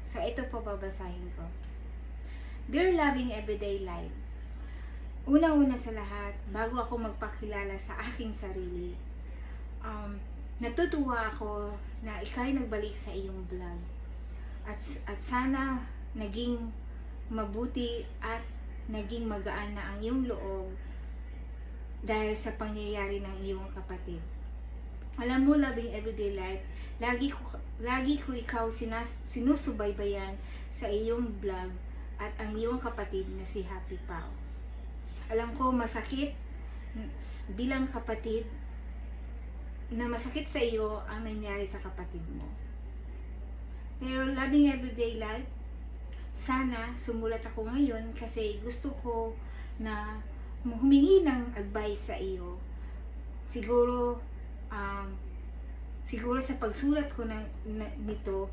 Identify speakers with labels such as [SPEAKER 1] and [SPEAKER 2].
[SPEAKER 1] So, ito po babasahin ko. Dear Loving Everyday Life, una-una sa lahat, bago ako magpakilala sa aking sarili, natutuwa ako na ikaw'y nagbalik sa iyong vlog. At sana naging mabuti at naging magaan na ang iyong loob dahil sa pangyayari ng iyong kapatid. Alam mo, Loving Everyday Life, lagi ko ikaw sinusubaybayan sa iyong vlog at ang iyong kapatid na si Happy Pao. Alam ko masakit bilang kapatid na masakit sa iyo ang nangyari sa kapatid mo. Pero Loving Everyday Life, sana sumulat ako ngayon kasi gusto ko na humingi ng advice sa iyo. Siguro sa pagsulat ko nito,